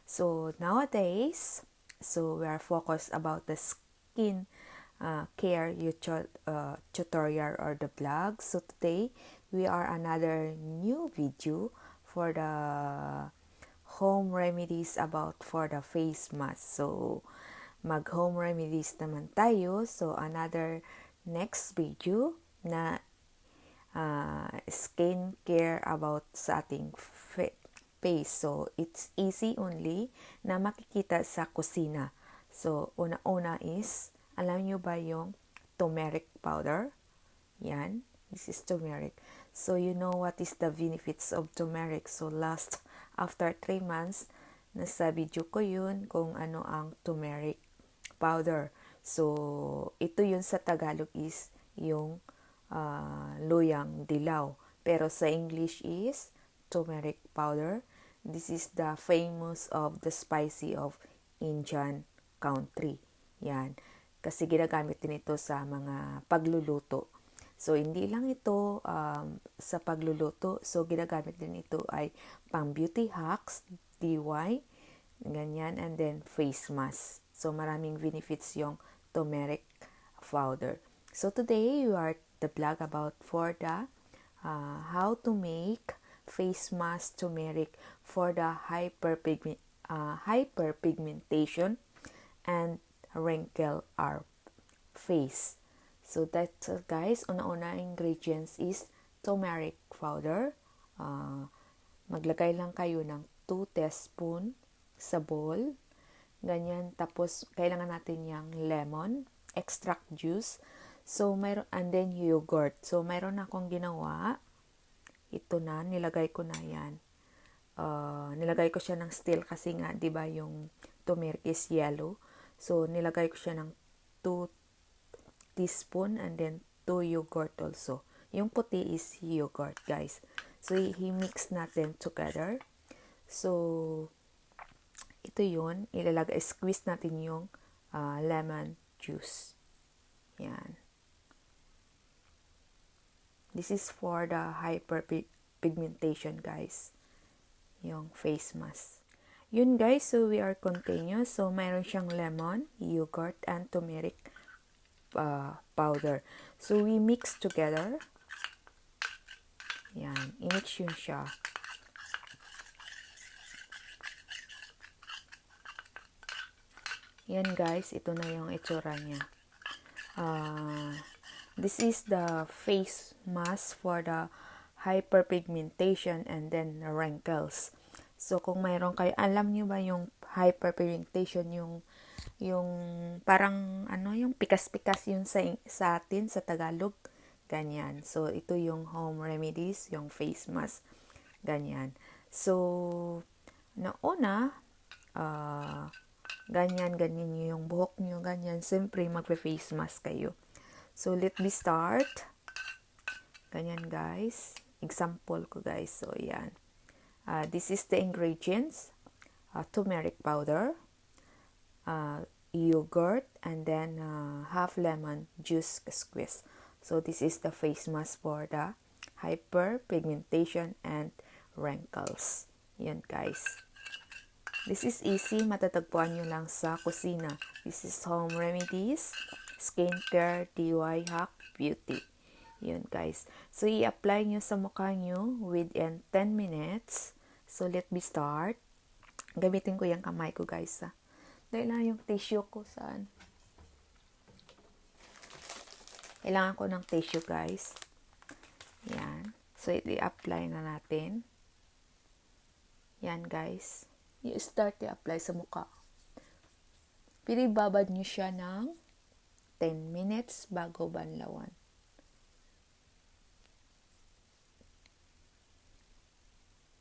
So nowadays, so we are focused about the skin care tutorial or the blog. So today we are another new video for the home remedies about for the face mask. So mag home remedies naman tayo. So another next video na skin care about sa ating face. So it's easy only na makikita sa kusina. So una-una is, alam nyo ba yung turmeric powder? Yan, this is turmeric. So you know what is the benefits of turmeric. So after 3 months, nasa video ko yun kung ano ang turmeric powder. So ito yun sa Tagalog is yung luyang dilaw. Pero sa English is turmeric powder. This is the famous of the spicy of Indian country. Yan. Kasi ginagamit din ito sa mga pagluluto. So, hindi lang ito sa pagluluto. So, ginagamit din ito ay pang beauty hacks, DIY, ganyan, and then face mask. So, maraming benefits yung turmeric powder. So, today, we are the blog about for the how to make face mask turmeric for the hyperpigmentation and wrinkle our face. So that's guys, una-una ingredients is turmeric powder. Maglagay lang kayo ng 2 teaspoon sa bowl. Ganyan. Tapos, kailangan natin yung lemon, extract juice. So, and then yogurt. So, mayroon akong ginawa. Ito na, nilagay ko na yan. Nilagay ko siya ng steel kasi nga, di ba, yung turmeric is yellow. So, nilagay ko siya ng 2 teaspoon and then 2 yogurt also. Yung puti is yogurt, guys. So, i-mix natin together. So, ito yun. Squeeze natin yung lemon juice. Yan. This is for the hyperpigmentation, guys. Yung face mask. Yun, guys. So, we are continuous. So, mayroon siyang lemon, yogurt, and turmeric powder. So, we mix together. Yan. I-mix yun siya. Yan, guys. Ito na yung itsura niya. This is the face mask for the hyperpigmentation and then the wrinkles. So, kung mayroon kayo, alam nyo ba yung hyperpigmentation, yung parang yung pikas-pikas yun sa atin sa Tagalog, ganyan. So, ito yung home remedies, yung face mask, ganyan. So, nauna, ganyan yung buhok nyo, ganyan. Siyempre, magpe-face mask kayo. So, let me start. Ganyan, guys. Example ko, guys. So, yan. This is the ingredients. Turmeric powder, yogurt, and then half lemon juice squeeze. So, this is the face mask for the hyperpigmentation and wrinkles. Yan, guys. This is easy. Matatagpuan nyo lang sa kusina. This is home remedies, skincare, DIY hack, beauty. Yun, guys. So, i-apply nyo sa mukha nyo within 10 minutes. So, let me start. Gamitin ko yung kamay ko, guys. Dahil na yung tissue ko saan. Kailangan ko ng tissue, guys. Yan. So, i-apply na natin. Yan, guys. I-start i-apply sa mukha. Pinibabad nyo siya ng 10 minutes bago banlawan.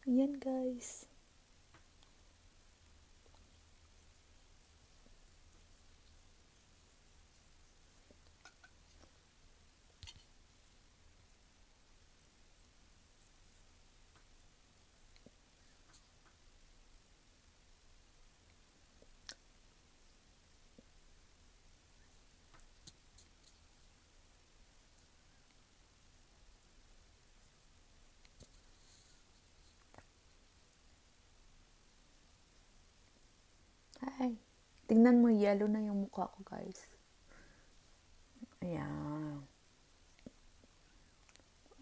Yan, guys. Ay, tingnan mo, yellow na yung mukha ko, guys. Ayan.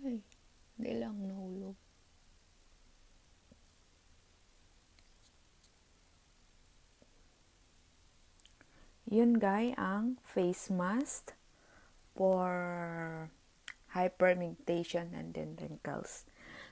Ay, hindi lang nahulog. Yun, guys, ang face mask for hyperpigmentation and then wrinkles.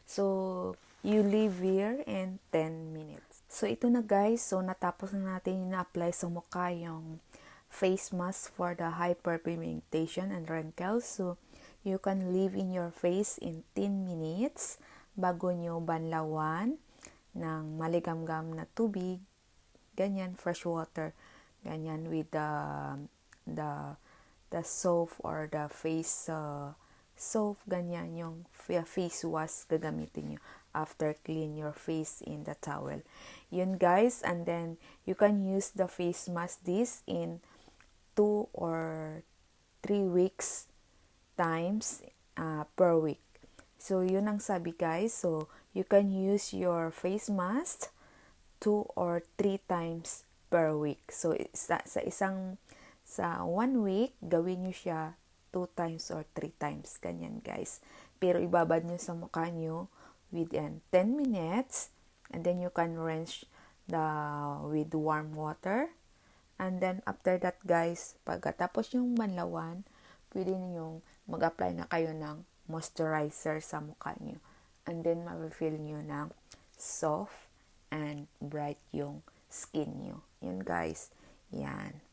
So, you leave here in 10 minutes. So, ito na guys. So, natapos na natin na-apply sa mukha yung face mask for the hyperpigmentation and wrinkles. So, you can leave in your face in 10 minutes bago nyo banlawan ng maligamgam na tubig. Ganyan, fresh water. Ganyan with the soap or the face soap, ganyan yung face wash gagamitin nyo after clean your face in the towel. Yun guys, and then you can use the face mask this in 2 or 3 weeks times per week. So yun ang sabi guys, so you can use your face mask 2 or 3 times per week. So sa 1 week, gawin nyo siya 2 times or 3 times. Ganyan guys. Pero ibabad nyo sa mukha nyo within 10 minutes. And then you can rinse with warm water. And then after that guys, pagkatapos yung banlawan, pwede ninyong mag-apply na kayo ng moisturizer sa mukha nyo. And then ma-feel nyo ng soft and bright yung skin nyo. Yun guys. Yan.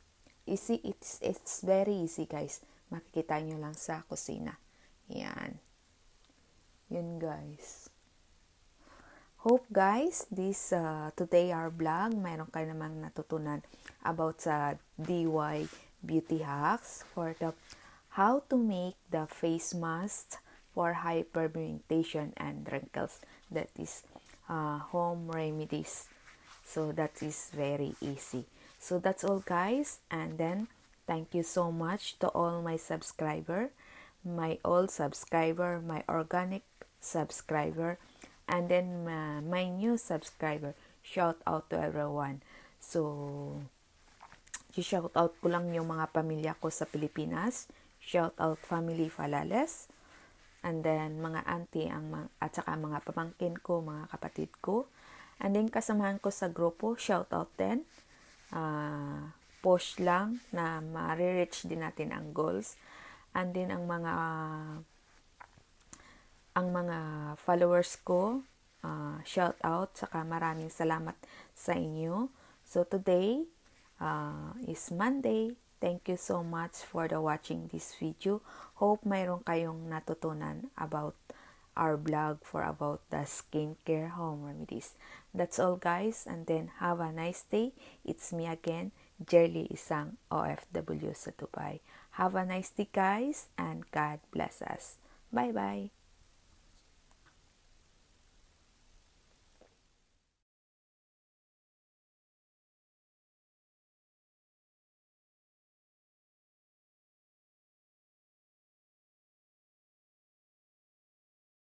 Easy, it's very easy guys. Makikita nyo lang sa kusina. Yan. Yun guys. Hope guys, this today our vlog, mayroon kayo namang natutunan about sa DIY beauty hacks for the how to make the face mask for hyperpigmentation and wrinkles. That is Homeremidies. So that is very easy. So that's all guys, and then thank you so much to all my subscriber, my old subscriber, my organic subscriber, and then my new subscriber. Shout out to everyone. So shout out ko lang yung mga pamilya ko sa Pilipinas. Shout out family Falales, and then mga auntie at saka mga pamangkin ko, mga kapatid ko. And then kasamahan ko sa grupo, shout out din. Post lang na ma-reach din natin ang goals. And then ang mga followers ko, shout out, saka maraming salamat sa inyo. So today is Monday. Thank you so much for watching this video. Hope mayroon kayong natutunan about our blog for about the skincare home remedies. That's all guys, and then have a nice day. It's me again, JERLIE, isang OFW sa Dubai. Have a nice day guys, and God bless us. Bye bye.